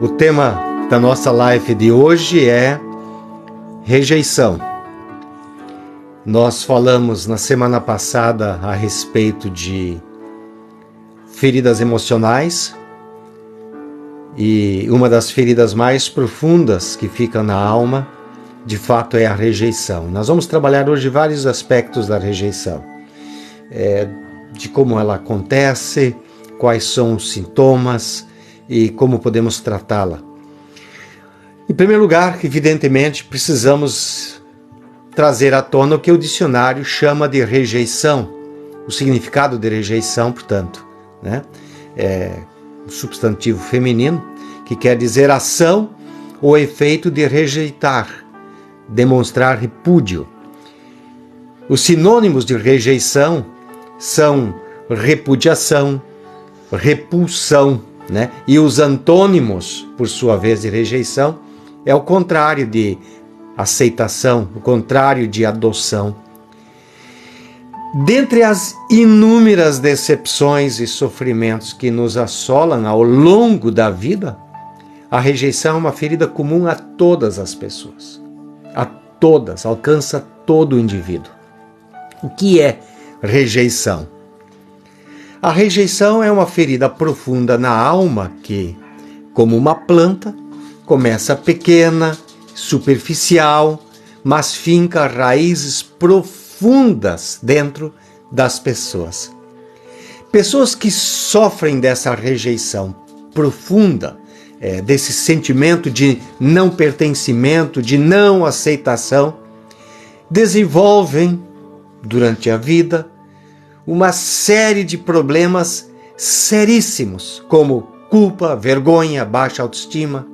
O tema da nossa live de hoje é rejeição. Nós falamos na semana passada a respeito de feridas emocionais e uma das feridas mais profundas que fica na alma, de fato, é a rejeição. Nós vamos trabalhar hoje vários aspectos da rejeição, de como ela acontece, quais são os sintomas e como podemos tratá-la. Em primeiro lugar, evidentemente, precisamos trazer à tona o que o dicionário chama de rejeição, o significado de rejeição, portanto, é um substantivo feminino que quer dizer ação ou efeito de rejeitar, demonstrar repúdio. Os sinônimos de rejeição são repudiação, repulsão, e os antônimos, por sua vez, de rejeição, é o contrário de aceitação, o contrário de adoção. Dentre as inúmeras decepções e sofrimentos que nos assolam ao longo da vida, a rejeição é uma ferida comum a todas as pessoas. A todas, alcança todo o indivíduo. O que é rejeição? A rejeição é uma ferida profunda na alma que, como uma planta, começa pequena, superficial, mas finca raízes profundas dentro das pessoas. Pessoas que sofrem dessa rejeição profunda, desse sentimento de não pertencimento, de não aceitação, desenvolvem, durante a vida, uma série de problemas seríssimos, como culpa, vergonha, baixa autoestima,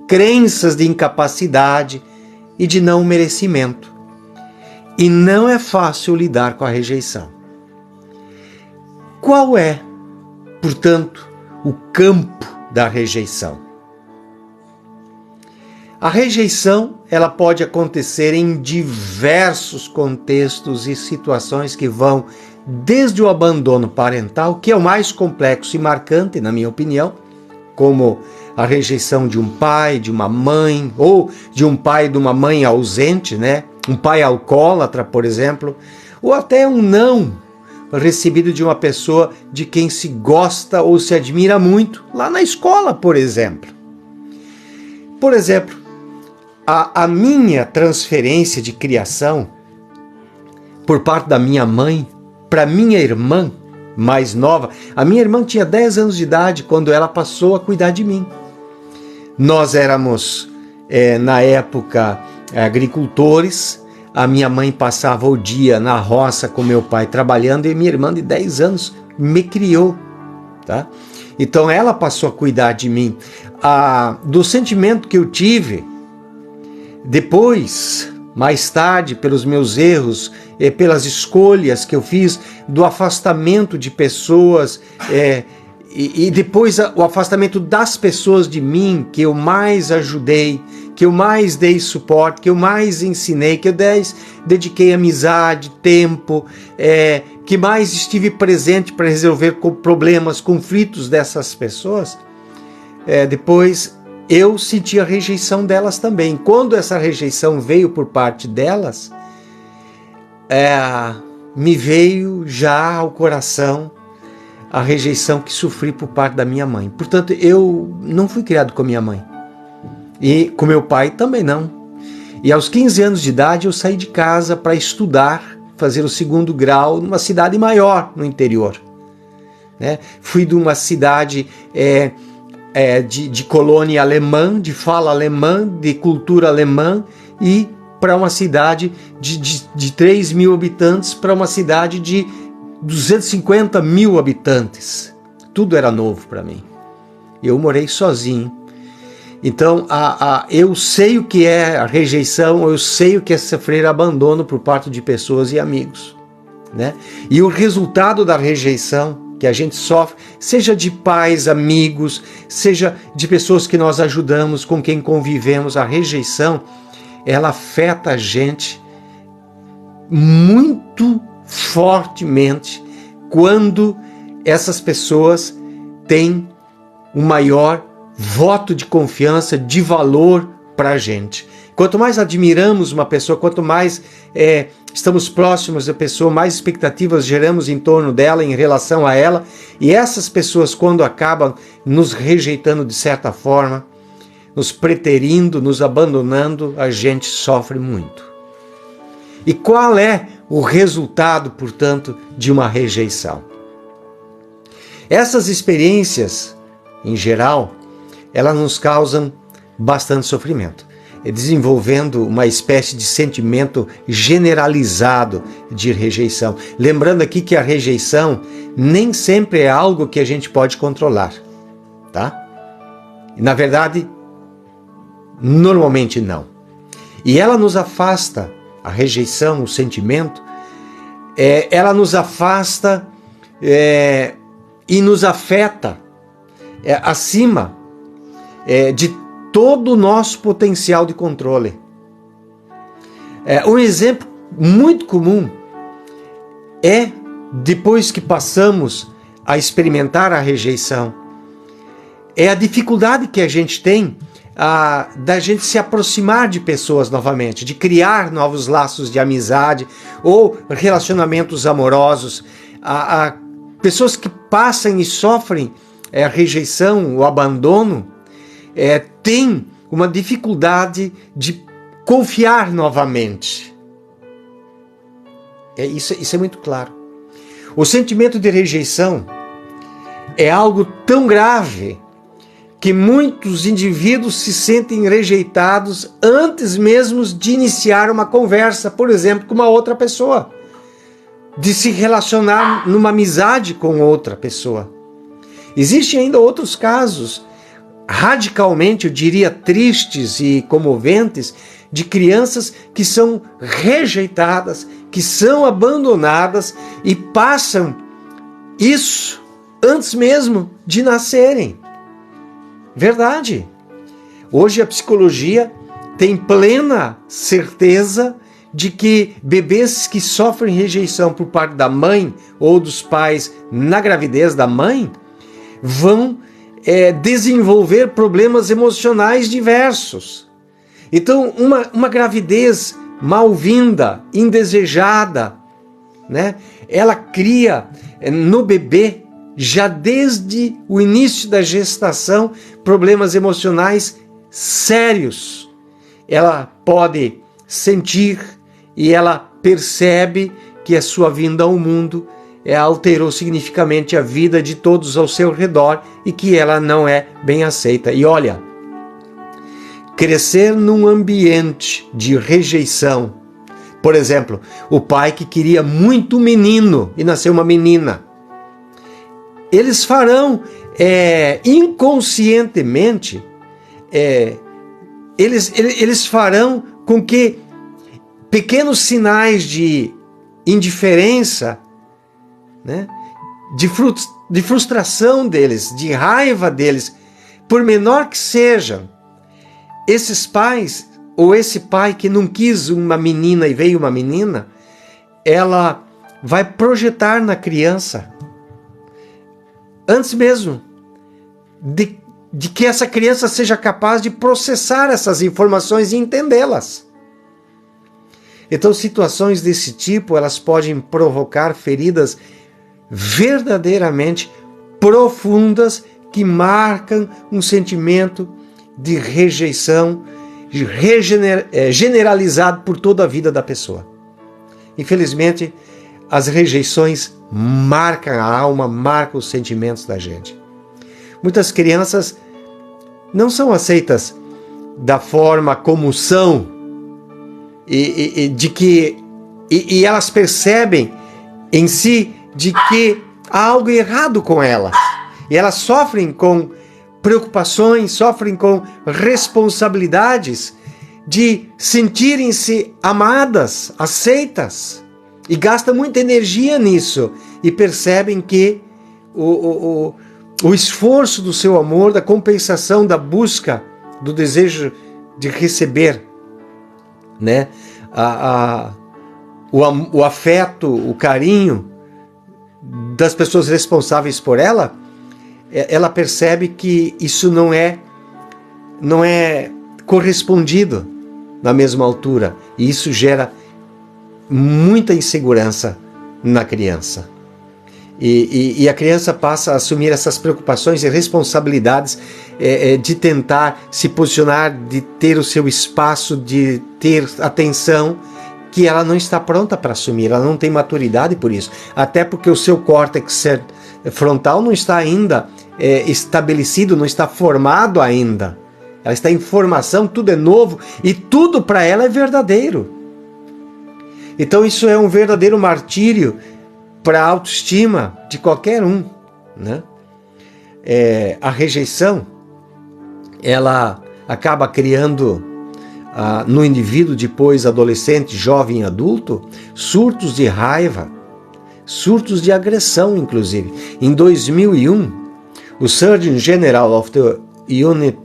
crenças de incapacidade e de não merecimento. E não é fácil lidar com a rejeição. Qual é, portanto, o campo da rejeição? A rejeição, ela pode acontecer em diversos contextos e situações que vão desde o abandono parental, que é o mais complexo e marcante, na minha opinião, como a rejeição de um pai, de uma mãe, ou de um pai e de uma mãe ausente, um pai alcoólatra, por exemplo, ou até um não recebido de uma pessoa de quem se gosta ou se admira muito, lá na escola, por exemplo. Por exemplo, a minha transferência de criação por parte da minha mãe para minha irmã mais nova. A minha irmã tinha 10 anos de idade quando ela passou a cuidar de mim. Nós éramos, na época, agricultores. A minha mãe passava o dia na roça com meu pai trabalhando e minha irmã de 10 anos me criou. Então ela passou a cuidar de mim. Do sentimento que eu tive, depois, mais tarde, pelos meus erros, pelas escolhas que eu fiz, do afastamento de pessoas, e depois o afastamento das pessoas de mim, que eu mais ajudei, que eu mais dei suporte, que eu mais ensinei, que eu dediquei amizade, tempo, que mais estive presente para resolver problemas, conflitos dessas pessoas, depois eu senti a rejeição delas também. Quando essa rejeição veio por parte delas, me veio já ao coração a rejeição que sofri por parte da minha mãe. Portanto, eu não fui criado com a minha mãe. E com meu pai também não. E aos 15 anos de idade eu saí de casa para estudar, fazer o 2º grau numa cidade maior no interior. Fui de uma cidade de colônia alemã, de fala alemã, de cultura alemã, e para uma cidade de 3 mil habitantes para uma cidade de 250 mil habitantes. Tudo era novo para mim. Eu morei sozinho. Então, eu sei o que é a rejeição, eu sei o que é sofrer abandono por parte de pessoas e amigos. E o resultado da rejeição que a gente sofre, seja de pais, amigos, seja de pessoas que nós ajudamos, com quem convivemos, a rejeição, ela afeta a gente muito fortemente quando essas pessoas têm um maior voto de confiança, de valor para a gente. Quanto mais admiramos uma pessoa, quanto mais estamos próximos da pessoa, mais expectativas geramos em torno dela, em relação a ela. E essas pessoas, quando acabam nos rejeitando de certa forma, nos preterindo, nos abandonando, a gente sofre muito. E qual é o resultado, portanto, de uma rejeição? Essas experiências, em geral, elas nos causam bastante sofrimento, desenvolvendo uma espécie de sentimento generalizado de rejeição. Lembrando aqui que a rejeição nem sempre é algo que a gente pode controlar, tá? Na verdade, normalmente não. E ela nos afasta, a rejeição, o sentimento, ela nos afasta e nos afeta acima de todo o nosso potencial de controle. Um exemplo muito comum é, depois que passamos a experimentar a rejeição, é a dificuldade que a gente tem da gente se aproximar de pessoas novamente, de criar novos laços de amizade ou relacionamentos amorosos. Pessoas que passam e sofrem a rejeição, o abandono, têm uma dificuldade de confiar novamente. Isso é muito claro. O sentimento de rejeição é algo tão grave que muitos indivíduos se sentem rejeitados antes mesmo de iniciar uma conversa, por exemplo, com uma outra pessoa, de se relacionar numa amizade com outra pessoa. Existem ainda outros casos, radicalmente, eu diria, tristes e comoventes, de crianças que são rejeitadas, que são abandonadas e passam isso antes mesmo de nascerem. Verdade. Hoje a psicologia tem plena certeza de que bebês que sofrem rejeição por parte da mãe ou dos pais na gravidez da mãe vão desenvolver problemas emocionais diversos. Então, uma gravidez mal-vinda, indesejada, né? Ela cria no bebê, já desde o início da gestação, problemas emocionais sérios. Ela pode sentir e ela percebe que a sua vinda ao mundo alterou significativamente a vida de todos ao seu redor e que ela não é bem aceita. E olha, crescer num ambiente de rejeição, por exemplo, o pai que queria muito um menino e nasceu uma menina, eles farão inconscientemente, eles farão com que pequenos sinais de indiferença, né, de frustração deles, de raiva deles, por menor que sejam, esses pais, ou esse pai que não quis uma menina e veio uma menina, ela vai projetar na criança, antes mesmo de que essa criança seja capaz de processar essas informações e entendê-las. Então, situações desse tipo, elas podem provocar feridas verdadeiramente profundas que marcam um sentimento de rejeição generalizado por toda a vida da pessoa. Infelizmente, as rejeições marcam a alma, marcam os sentimentos da gente. Muitas crianças não são aceitas da forma como são e elas percebem em si de que há algo errado com elas. E elas sofrem com preocupações, sofrem com responsabilidades de sentirem-se amadas, aceitas, e gastam muita energia nisso e percebem que o esforço do seu amor, da compensação, da busca, do desejo de receber, né, o afeto, o carinho das pessoas responsáveis por ela, ela percebe que isso não é correspondido na mesma altura, e isso gera muita insegurança na criança. E a criança passa a assumir essas preocupações e responsabilidades de tentar se posicionar, de ter o seu espaço, de ter atenção, que ela não está pronta para assumir, ela não tem maturidade por isso. Até porque o seu córtex frontal não está ainda estabelecido, não está formado ainda. Ela está em formação, tudo é novo e tudo para ela é verdadeiro. Então isso é um verdadeiro martírio para a autoestima de qualquer um, né? A rejeição, ela acaba criando no indivíduo, depois adolescente, jovem, adulto, surtos de raiva, surtos de agressão, inclusive. Em 2001, o Surgeon General of the United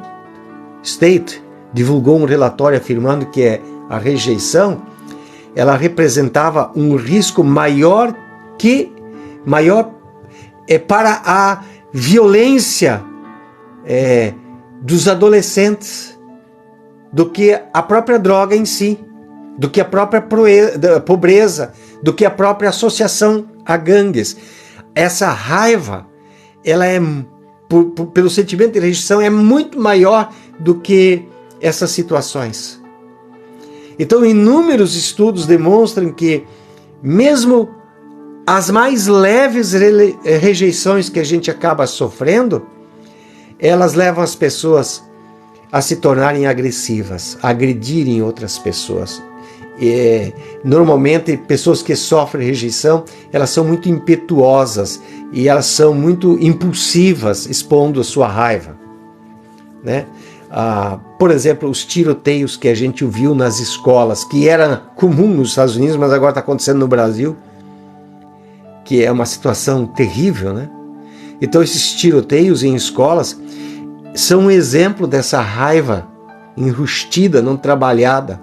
States divulgou um relatório afirmando que a rejeição, ela representava um risco maior para a violência dos adolescentes do que a própria droga em si, do que a própria pobreza, do que a própria associação a gangues. Essa raiva, ela pelo sentimento de rejeição, é muito maior do que essas situações. Então, inúmeros estudos demonstram que mesmo as mais leves rejeições que a gente acaba sofrendo, elas levam as pessoas a se tornarem agressivas, a agredirem outras pessoas. Normalmente, pessoas que sofrem rejeição, elas são muito impetuosas e elas são muito impulsivas, expondo a sua raiva, né? Por exemplo, os tiroteios que a gente viu nas escolas, que era comum nos Estados Unidos, mas agora está acontecendo no Brasil, que é uma situação terrível, né? Então esses tiroteios em escolas são um exemplo dessa raiva enrustida, não trabalhada.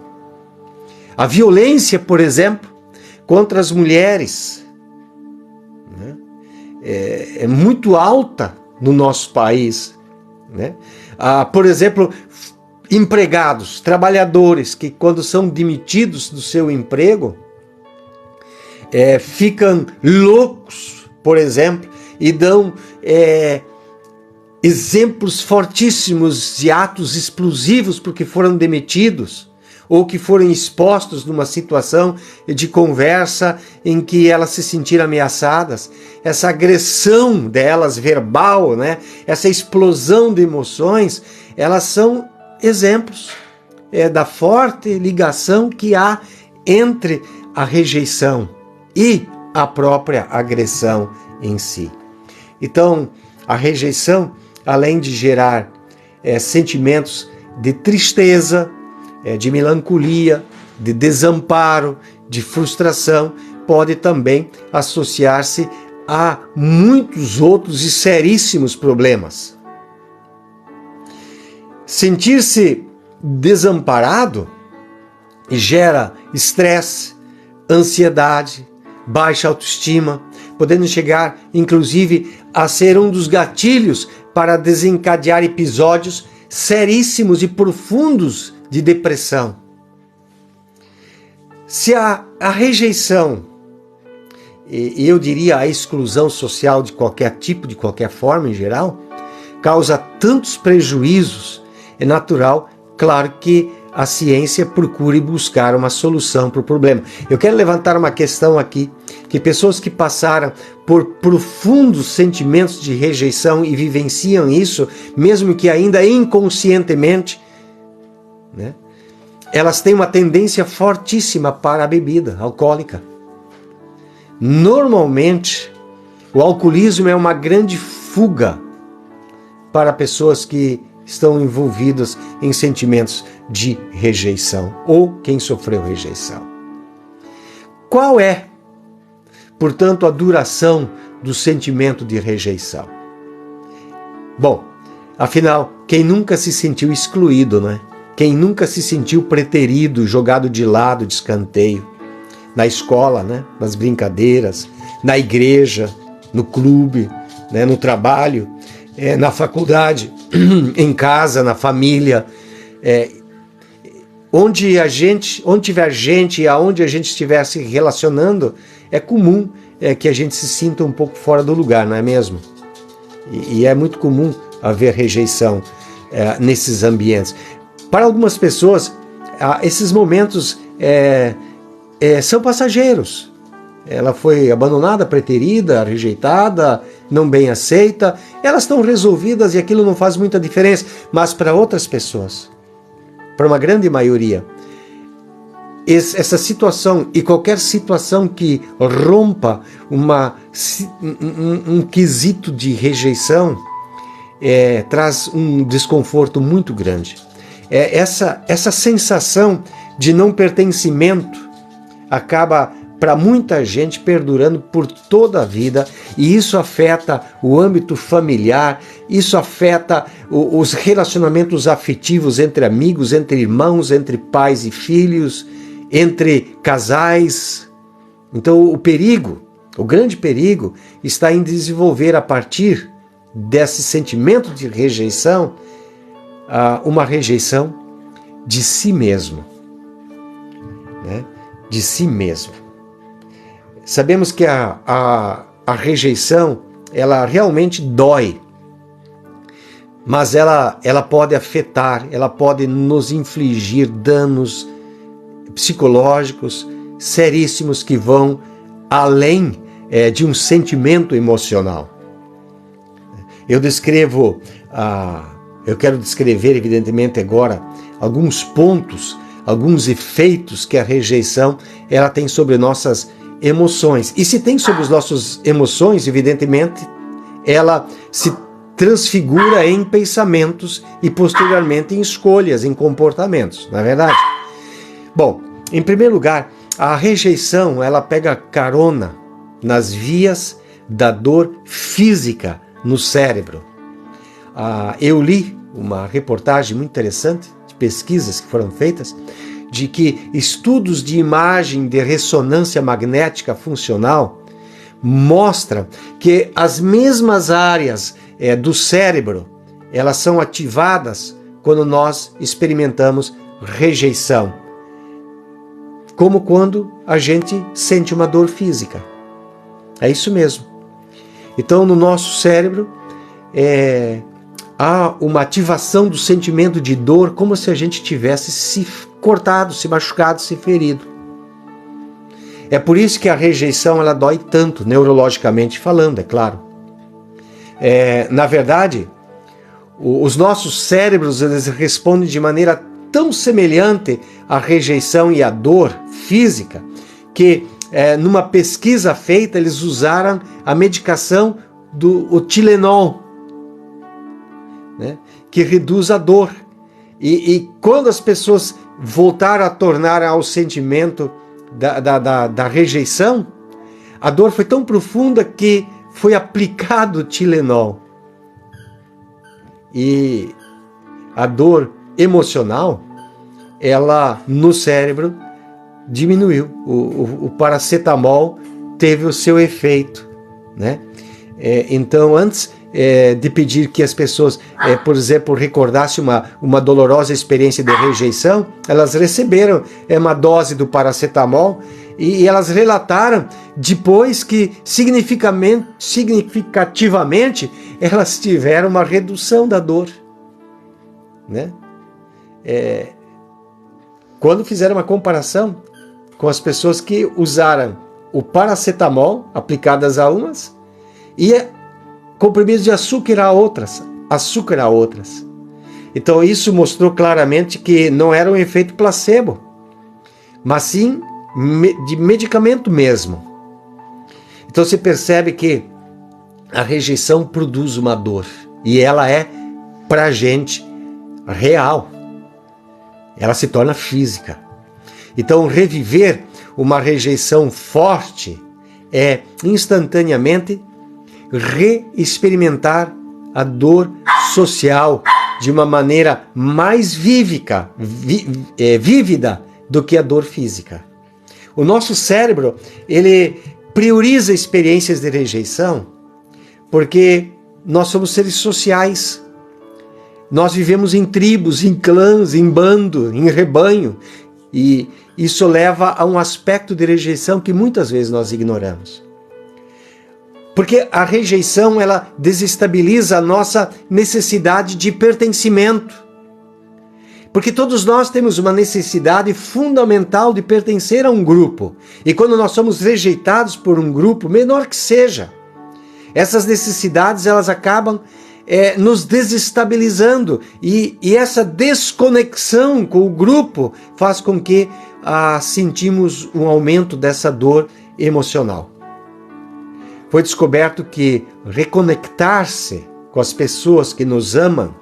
A violência, por exemplo, contra as mulheres, né? É muito alta no nosso país, né? Por exemplo, empregados, trabalhadores que quando são demitidos do seu emprego, ficam loucos, por exemplo, e dão exemplos fortíssimos de atos explosivos porque foram demitidos ou que foram expostos numa situação de conversa em que elas se sentiram ameaçadas. Essa agressão delas verbal, né? Essa explosão de emoções, elas são exemplos da forte ligação que há entre a rejeição e a própria agressão em si. Então, a rejeição, além de gerar sentimentos de tristeza, de melancolia, de desamparo, de frustração, pode também associar-se a muitos outros e seríssimos problemas. Sentir-se desamparado gera estresse, ansiedade, baixa autoestima, podendo chegar, inclusive, a ser um dos gatilhos para desencadear episódios seríssimos e profundos de depressão. Se a rejeição, e eu diria a exclusão social de qualquer tipo, de qualquer forma em geral, causa tantos prejuízos, é natural, claro, que a ciência procure buscar uma solução para o problema. Eu quero levantar uma questão aqui, que pessoas que passaram por profundos sentimentos de rejeição e vivenciam isso, mesmo que ainda inconscientemente, né, elas têm uma tendência fortíssima para a bebida alcoólica. Normalmente, o alcoolismo é uma grande fuga para pessoas que estão envolvidas em sentimentos de rejeição ou quem sofreu rejeição. Qual é, portanto, a duração do sentimento de rejeição? Bom, afinal, quem nunca se sentiu excluído, né? Quem nunca se sentiu preterido, jogado de lado, de escanteio, na escola, né? Nas brincadeiras, na igreja, no clube, né? No trabalho, na faculdade, em casa, na família, onde tiver gente e aonde a gente estiver se relacionando, é comum que a gente se sinta um pouco fora do lugar, não é mesmo? E é muito comum haver rejeição nesses ambientes. Para algumas pessoas, esses momentos são passageiros. Ela foi abandonada, preterida, rejeitada, não bem aceita. Elas estão resolvidas e aquilo não faz muita diferença. Mas para outras pessoas, para uma grande maioria, essa situação e qualquer situação que rompa um quesito de rejeição traz um desconforto muito grande. Essa sensação de não pertencimento acaba, para muita gente, perdurando por toda a vida, e isso afeta o âmbito familiar, isso afeta os relacionamentos afetivos entre amigos, entre irmãos, entre pais e filhos, entre casais. Então o grande perigo está em desenvolver, a partir desse sentimento de rejeição, uma rejeição de si mesmo, né? De si mesmo. Sabemos que a rejeição, ela realmente dói, mas ela pode afetar, ela pode nos infligir danos psicológicos seríssimos que vão além de um sentimento emocional. Eu quero descrever, evidentemente, agora alguns pontos, alguns efeitos que a rejeição ela tem sobre nossas emoções. E se tem sobre as nossas emoções, evidentemente, ela se transfigura em pensamentos e posteriormente em escolhas, em comportamentos, não é verdade? Bom, em primeiro lugar, a rejeição ela pega carona nas vias da dor física no cérebro. Eu li uma reportagem muito interessante de pesquisas que foram feitas, de que estudos de imagem de ressonância magnética funcional mostram que as mesmas áreas do cérebro, elas são ativadas quando nós experimentamos rejeição, como quando a gente sente uma dor física. É isso mesmo. Então, no nosso cérebro, há uma ativação do sentimento de dor, como se a gente tivesse se cortado, se machucado, se ferido. É por isso que a rejeição ela dói tanto, neurologicamente falando, é claro. Na verdade, os nossos cérebros eles respondem de maneira tão semelhante à rejeição e à dor física, que numa pesquisa feita eles usaram a medicação do Tilenol, né, que reduz a dor. E quando as pessoas voltaram a tornar ao sentimento da rejeição, a dor foi tão profunda que foi aplicado o Tilenol. E a dor emocional, ela no cérebro diminuiu. O paracetamol teve o seu efeito, né? Então, antes de pedir que as pessoas, por exemplo, recordassem uma dolorosa experiência de rejeição, elas receberam uma dose do paracetamol e elas relataram depois que significativamente elas tiveram uma redução da dor, né? Quando fizeram uma comparação com as pessoas que usaram o paracetamol aplicadas a umas e comprimidos de açúcar a outras. Então isso mostrou claramente que não era um efeito placebo, mas sim de medicamento mesmo. Então você percebe que a rejeição produz uma dor e ela é, pra gente, real. Ela se torna física. Então reviver uma rejeição forte é instantaneamente reexperimentar a dor social de uma maneira mais vívida do que a dor física. O nosso cérebro, ele prioriza experiências de rejeição porque nós somos seres sociais. Nós vivemos em tribos, em clãs, em bando, em rebanho. E isso leva a um aspecto de rejeição que muitas vezes nós ignoramos. Porque a rejeição, ela desestabiliza a nossa necessidade de pertencimento. Porque todos nós temos uma necessidade fundamental de pertencer a um grupo. E quando nós somos rejeitados por um grupo, menor que seja, essas necessidades elas acabam nos desestabilizando. E essa desconexão com o grupo faz com que sentimos um aumento dessa dor emocional. Foi descoberto que reconectar-se com as pessoas que nos amam,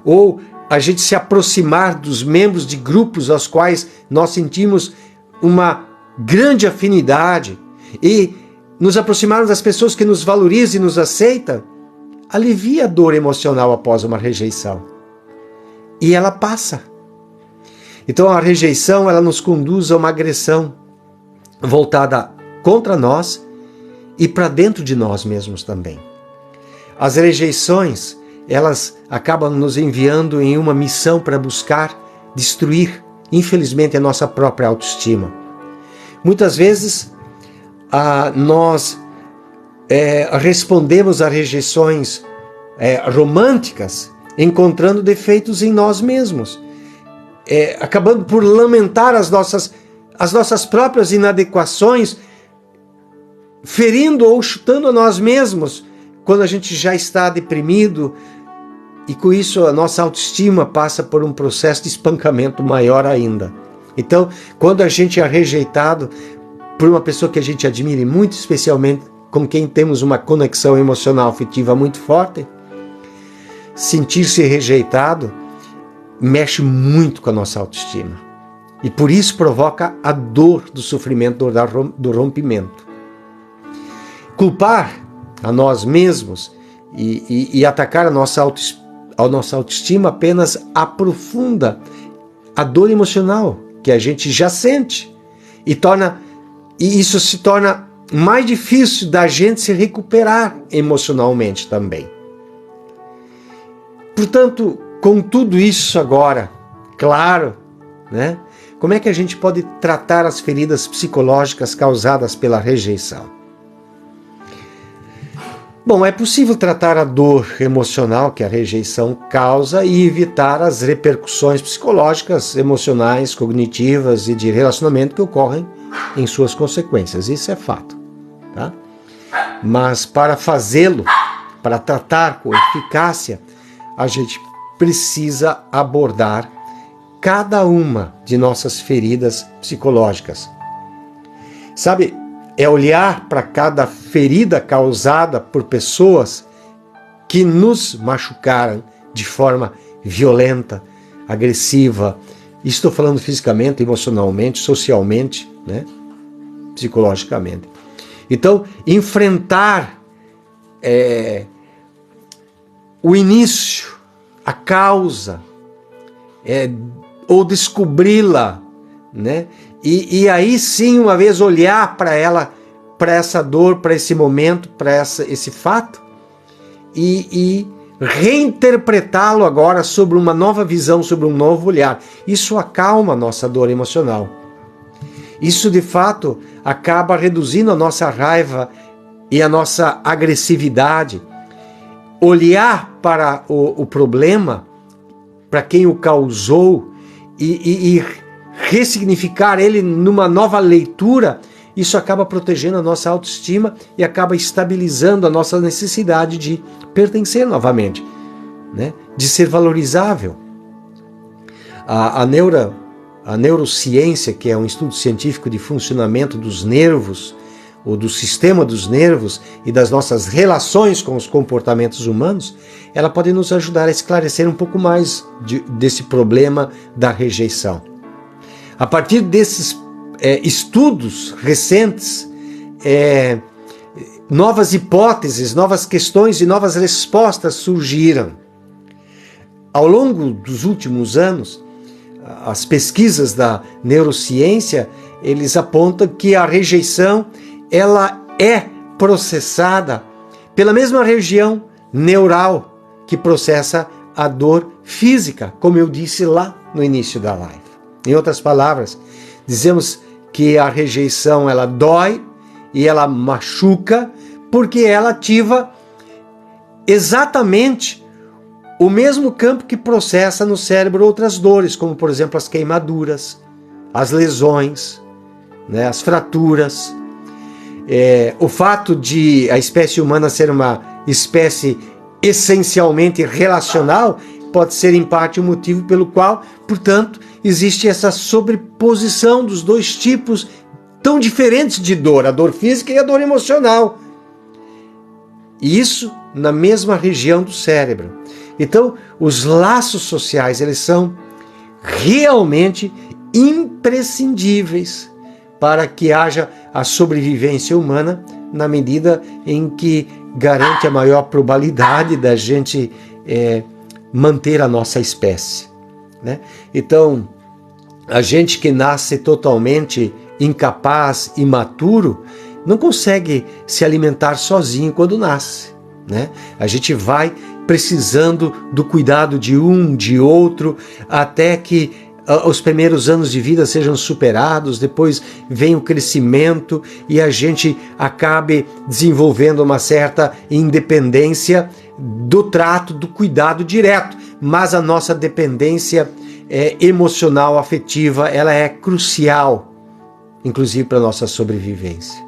ou a gente se aproximar dos membros de grupos aos quais nós sentimos uma grande afinidade e nos aproximarmos das pessoas que nos valorizam e nos aceitam, alivia a dor emocional após uma rejeição. E ela passa. Então a rejeição, ela nos conduz a uma agressão voltada contra nós e para dentro de nós mesmos também. As rejeições, elas acabam nos enviando em uma missão para buscar destruir, infelizmente, a nossa própria autoestima. Muitas vezes, nós respondemos a rejeições românticas encontrando defeitos em nós mesmos, acabando por lamentar as nossas próprias inadequações, ferindo ou chutando a nós mesmos, quando a gente já está deprimido, e com isso a nossa autoestima passa por um processo de espancamento maior ainda. Então, quando a gente é rejeitado por uma pessoa que a gente admire muito, especialmente com quem temos uma conexão emocional afetiva muito forte, sentir-se rejeitado mexe muito com a nossa autoestima. E por isso provoca a dor do sofrimento, do rompimento. Culpar a nós mesmos e atacar a nossa autoestima apenas aprofunda a dor emocional que a gente já sente e isso se torna mais difícil da gente se recuperar emocionalmente também. Portanto, com tudo isso agora, claro, né? Como é que a gente pode tratar as feridas psicológicas causadas pela rejeição? Bom, é possível tratar a dor emocional que a rejeição causa e evitar as repercussões psicológicas, emocionais, cognitivas e de relacionamento que ocorrem em suas consequências. Isso é fato, tá? Mas para fazê-lo, para tratar com eficácia, a gente precisa abordar cada uma de nossas feridas psicológicas. Sabe, é olhar para cada ferida causada por pessoas que nos machucaram de forma violenta, agressiva. Estou falando fisicamente, emocionalmente, socialmente, né? Psicologicamente. Então, enfrentar o início, a causa, ou descobri-la, né? E aí sim, uma vez olhar para ela, para essa dor, para esse momento, para esse fato, e reinterpretá-lo agora sobre uma nova visão, sobre um novo olhar. Isso acalma a nossa dor emocional. Isso, de fato, acaba reduzindo a nossa raiva e a nossa agressividade. Olhar para o problema, para quem o causou, e ressignificar ele numa nova leitura, isso acaba protegendo a nossa autoestima e acaba estabilizando a nossa necessidade de pertencer novamente, né? De ser valorizável. A neurociência, que é um estudo científico de funcionamento dos nervos, ou do sistema dos nervos e das nossas relações com os comportamentos humanos, ela pode nos ajudar a esclarecer um pouco mais desse problema da rejeição. A partir desses estudos recentes, novas hipóteses, novas questões e novas respostas surgiram. Ao longo dos últimos anos, as pesquisas da neurociência, eles apontam que a rejeição ela é processada pela mesma região neural que processa a dor física, como eu disse lá no início da live. Em outras palavras, dizemos que a rejeição ela dói e ela machuca porque ela ativa exatamente o mesmo campo que processa no cérebro outras dores, como por exemplo as queimaduras, as lesões, né, as fraturas. O fato de a espécie humana ser uma espécie essencialmente relacional pode ser em parte o motivo pelo qual, portanto, existe essa sobreposição dos dois tipos tão diferentes de dor, a dor física e a dor emocional. E isso na mesma região do cérebro. Então, os laços sociais, eles são realmente imprescindíveis para que haja a sobrevivência humana na medida em que garante a maior probabilidade da gente manter a nossa espécie, né? Então, a gente que nasce totalmente incapaz, imaturo, não consegue se alimentar sozinho quando nasce, né? A gente vai precisando do cuidado de um, de outro, até que os primeiros anos de vida sejam superados, depois vem o crescimento e a gente acabe desenvolvendo uma certa independência do trato, do cuidado direto, mas a nossa dependência emocional, afetiva, ela é crucial, inclusive para a nossa sobrevivência.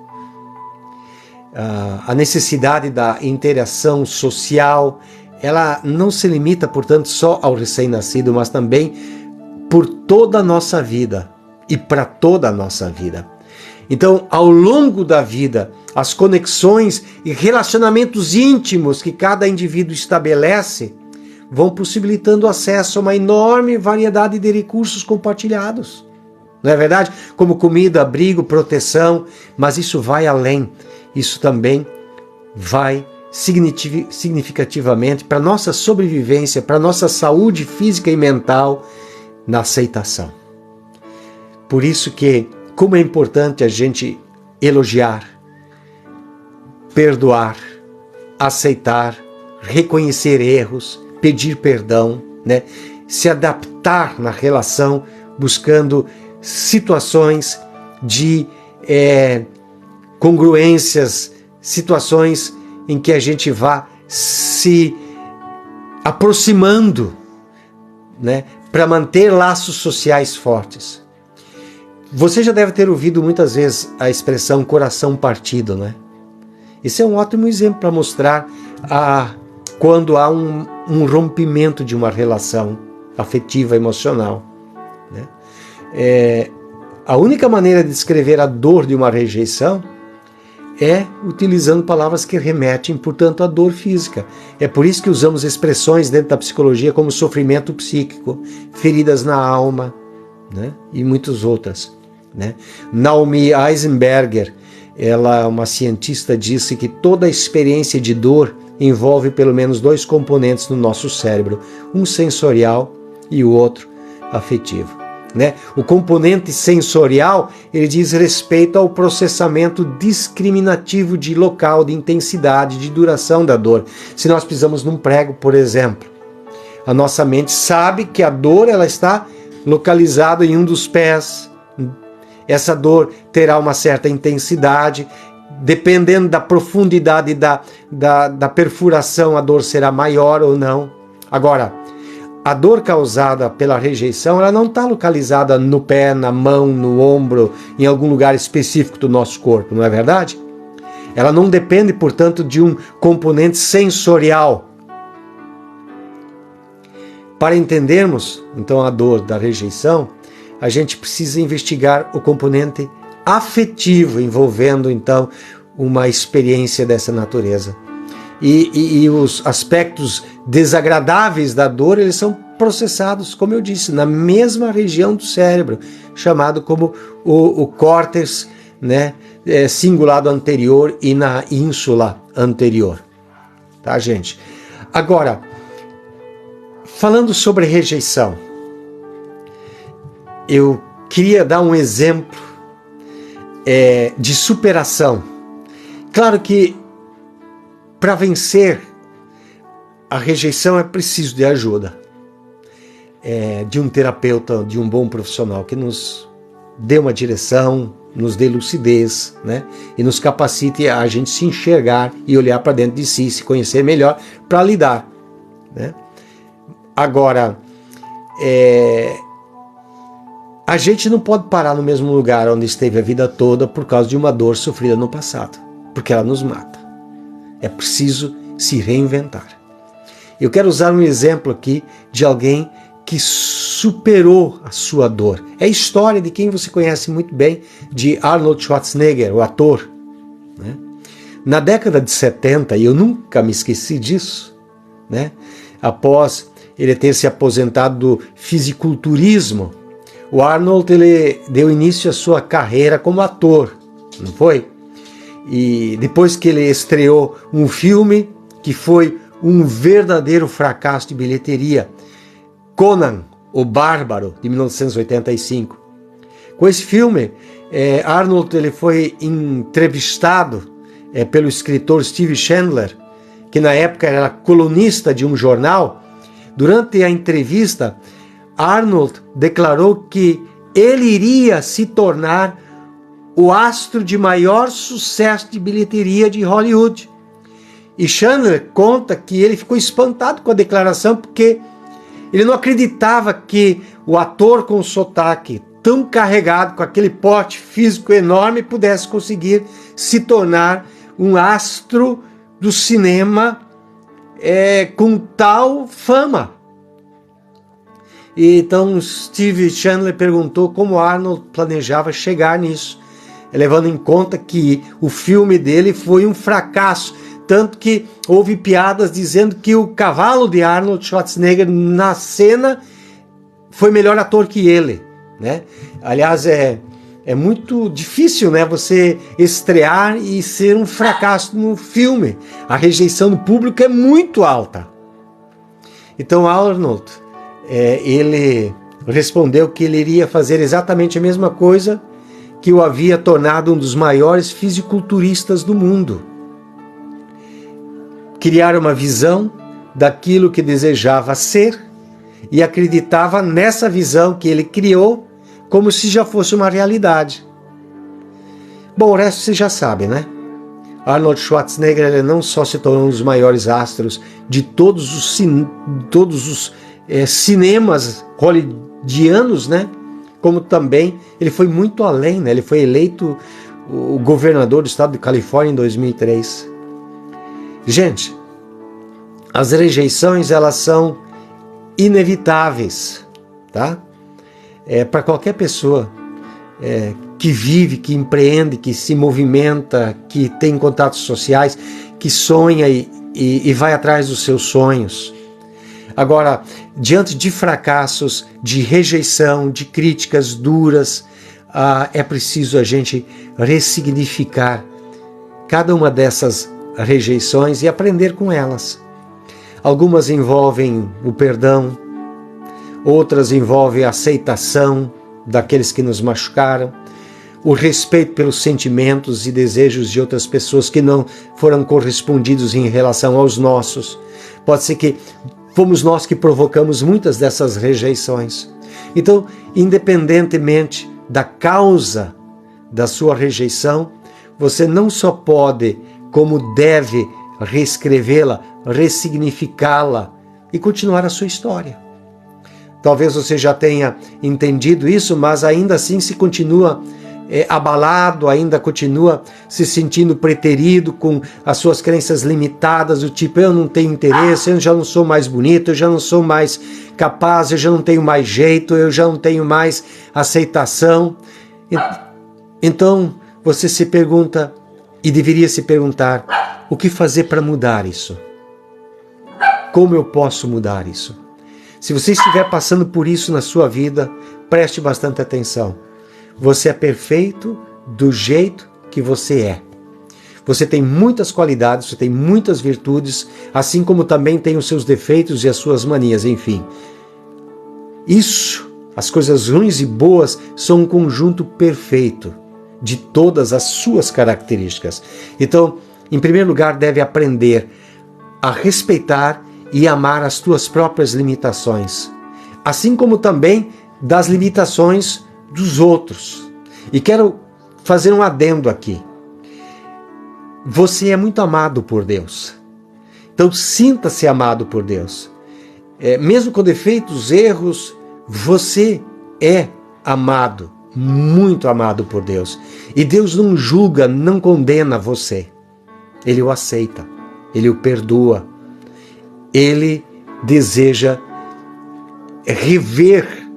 A necessidade da interação social, ela não se limita, portanto, só ao recém-nascido, mas também por toda a nossa vida e para toda a nossa vida. Então, ao longo da vida, as conexões e relacionamentos íntimos que cada indivíduo estabelece vão possibilitando acesso a uma enorme variedade de recursos compartilhados. Não é verdade? Como comida, abrigo, proteção, mas isso vai além. Isso também vai significativamente para a nossa sobrevivência, para a nossa saúde física e mental, na aceitação. Por isso que, como é importante a gente elogiar, perdoar, aceitar, reconhecer erros, pedir perdão, né? Se adaptar na relação, buscando situações de congruências, situações em que a gente vá se aproximando, né? Para manter laços sociais fortes. Você já deve ter ouvido muitas vezes a expressão coração partido, né? Esse é um ótimo exemplo para mostrar quando há um rompimento de uma relação afetiva, emocional, né? A única maneira de descrever a dor de uma rejeição é utilizando palavras que remetem, portanto, à dor física. É por isso que usamos expressões dentro da psicologia como sofrimento psíquico, feridas na alma, né? E muitas outras, né? Naomi Eisenberger, ela é uma cientista, disse que toda experiência de dor envolve pelo menos dois componentes no nosso cérebro, um sensorial e o outro afetivo. Né? O componente sensorial, ele diz respeito ao processamento discriminativo de local, de intensidade, de duração da dor. Se nós pisamos num prego, por exemplo, a nossa mente sabe que a dor ela está localizada em um dos pés. Essa dor terá uma certa intensidade, dependendo da profundidade da perfuração, a dor será maior ou não. Agora, a dor causada pela rejeição, ela não está localizada no pé, na mão, no ombro, em algum lugar específico do nosso corpo, não é verdade? Ela não depende, portanto, de um componente sensorial. Para entendermos, então, a dor da rejeição, a gente precisa investigar o componente afetivo, envolvendo, então, uma experiência dessa natureza. E os aspectos desagradáveis da dor, eles são processados, como eu disse, na mesma região do cérebro, chamado como o córtex, né, cingulado anterior e na ínsula anterior. Tá, gente? Agora, falando sobre rejeição, eu queria dar um exemplo de superação. Claro que para vencer a rejeição é preciso de ajuda, de um terapeuta, de um bom profissional que nos dê uma direção, nos dê lucidez, né? E nos capacite a gente se enxergar e olhar para dentro de si, se conhecer melhor para lidar, né? Agora, a gente não pode parar no mesmo lugar onde esteve a vida toda por causa de uma dor sofrida no passado, porque ela nos mata. É preciso se reinventar. Eu quero usar um exemplo aqui de alguém que superou a sua dor. É a história de quem você conhece muito bem, de Arnold Schwarzenegger, o ator, né? Na década de 70, e eu nunca me esqueci disso, né? Após ele ter se aposentado do fisiculturismo, o Arnold ele deu início à sua carreira como ator, não foi? E depois que ele estreou um filme que foi um verdadeiro fracasso de bilheteria, Conan, o Bárbaro, de 1985. Com esse filme, Arnold ele foi entrevistado pelo escritor Steve Chandler, que na época era colunista de um jornal. Durante a entrevista, Arnold declarou que ele iria se tornar o astro de maior sucesso de bilheteria de Hollywood. E Chandler conta que ele ficou espantado com a declaração porque ele não acreditava que o ator com sotaque tão carregado, com aquele porte físico enorme, pudesse conseguir se tornar um astro do cinema com tal fama. E então Steve Chandler perguntou como Arnold planejava chegar nisso, levando em conta que o filme dele foi um fracasso, tanto que houve piadas dizendo que o cavalo de Arnold Schwarzenegger na cena foi melhor ator que ele, né? Aliás, é muito difícil, né, você estrear e ser um fracasso no filme. A rejeição do público é muito alta. Então Arnold, ele respondeu que ele iria fazer exatamente a mesma coisa que o havia tornado um dos maiores fisiculturistas do mundo. Criar uma visão daquilo que desejava ser e acreditava nessa visão que ele criou como se já fosse uma realidade. Bom, o resto você já sabe, né? Arnold Schwarzenegger ele não só se tornou um dos maiores astros de todos os cinemas hollywoodianos, né? Como também ele foi muito além, né? Ele foi eleito o governador do estado de Califórnia em 2003. Gente, as rejeições elas são inevitáveis, tá? Para qualquer pessoa que vive, que empreende, que se movimenta, que tem contatos sociais, que sonha e vai atrás dos seus sonhos. Agora, diante de fracassos, de rejeição, de críticas duras, é preciso a gente ressignificar cada uma dessas rejeições e aprender com elas. Algumas envolvem o perdão, outras envolvem a aceitação daqueles que nos machucaram, o respeito pelos sentimentos e desejos de outras pessoas que não foram correspondidos em relação aos nossos. Pode ser que fomos nós que provocamos muitas dessas rejeições. Então, independentemente da causa da sua rejeição, você não só pode, como deve reescrevê-la, ressignificá-la e continuar a sua história. Talvez você já tenha entendido isso, mas ainda assim se continua abalado, ainda continua se sentindo preterido com as suas crenças limitadas, do tipo, eu não tenho interesse, eu já não sou mais bonito, eu já não sou mais capaz, eu já não tenho mais jeito, eu já não tenho mais aceitação. Então você se pergunta, e deveria se perguntar, o que fazer para mudar isso? Como eu posso mudar isso? Se você estiver passando por isso na sua vida, preste bastante atenção. Você é perfeito do jeito que você é. Você tem muitas qualidades, você tem muitas virtudes, assim como também tem os seus defeitos e as suas manias, enfim. Isso, as coisas ruins e boas, são um conjunto perfeito de todas as suas características. Então, em primeiro lugar, deve aprender a respeitar e amar as tuas próprias limitações, assim como também das limitações dos outros. E quero fazer um adendo aqui. Você é muito amado por Deus. Então sinta-se amado por Deus. Mesmo com defeitos, erros, você é amado, muito amado por Deus. E Deus não julga, não condena você. Ele o aceita, Ele o perdoa. Ele deseja rever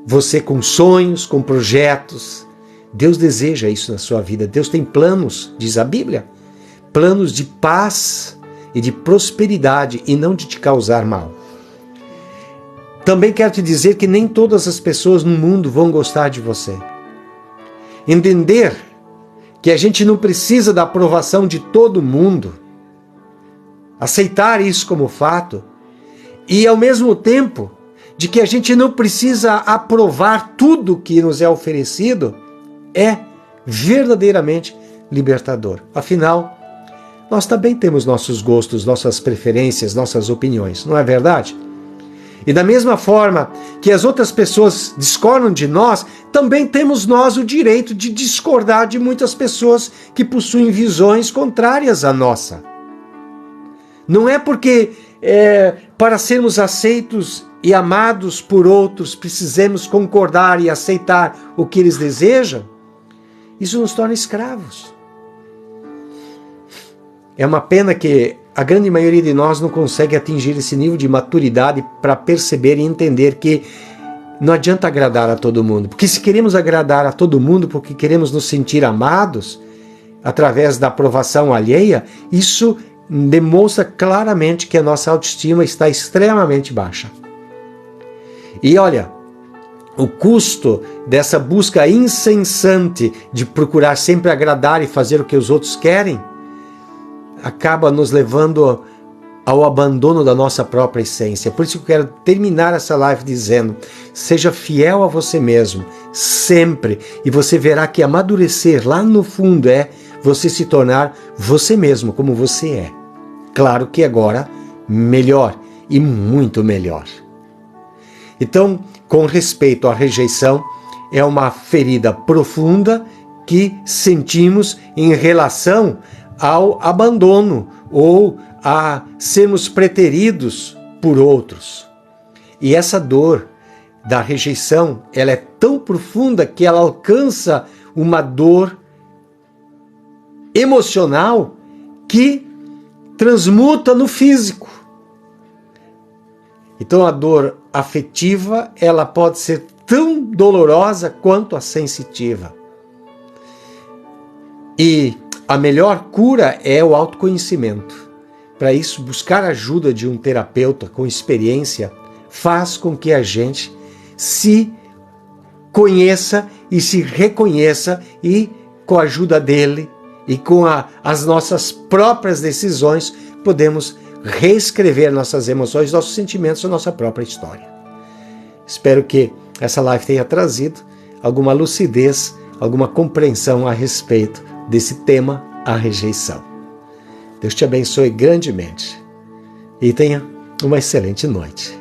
você com sonhos, com projetos. Deus deseja isso na sua vida. Deus tem planos, diz a Bíblia, planos de paz e de prosperidade e não de te causar mal. Também quero te dizer que nem todas as pessoas no mundo vão gostar de você. Entender que a gente não precisa da aprovação de todo mundo, aceitar isso como fato, e ao mesmo tempo de que a gente não precisa aprovar tudo que nos é oferecido, é verdadeiramente libertador. Afinal, nós também temos nossos gostos, nossas preferências, nossas opiniões, não é verdade? E da mesma forma que as outras pessoas discordam de nós, também temos nós o direito de discordar de muitas pessoas que possuem visões contrárias à nossa. Não é porque para sermos aceitos e amados por outros precisemos concordar e aceitar o que eles desejam. Isso nos torna escravos. É uma pena que a grande maioria de nós não consegue atingir esse nível de maturidade para perceber e entender que não adianta agradar a todo mundo. Porque se queremos agradar a todo mundo porque queremos nos sentir amados através da aprovação alheia, isso demonstra claramente que a nossa autoestima está extremamente baixa. E olha, o custo dessa busca incessante de procurar sempre agradar e fazer o que os outros querem acaba nos levando ao abandono da nossa própria essência. Por isso que eu quero terminar essa live dizendo: seja fiel a você mesmo, sempre, e você verá que amadurecer lá no fundo é você se tornar você mesmo, como você é. Claro que agora melhor e muito melhor. Então, com respeito à rejeição, é uma ferida profunda que sentimos em relação ao abandono ou a sermos preteridos por outros. E essa dor da rejeição, ela é tão profunda que ela alcança uma dor emocional que transmuta no físico. Então a dor afetiva, ela pode ser tão dolorosa quanto a sensitiva. E a melhor cura é o autoconhecimento. Para isso, buscar a ajuda de um terapeuta com experiência faz com que a gente se conheça e se reconheça, e com a ajuda dele e com as nossas próprias decisões podemos reescrever nossas emoções, nossos sentimentos, a nossa própria história. Espero que essa live tenha trazido alguma lucidez, alguma compreensão a respeito desse tema, a rejeição. Deus te abençoe grandemente e tenha uma excelente noite.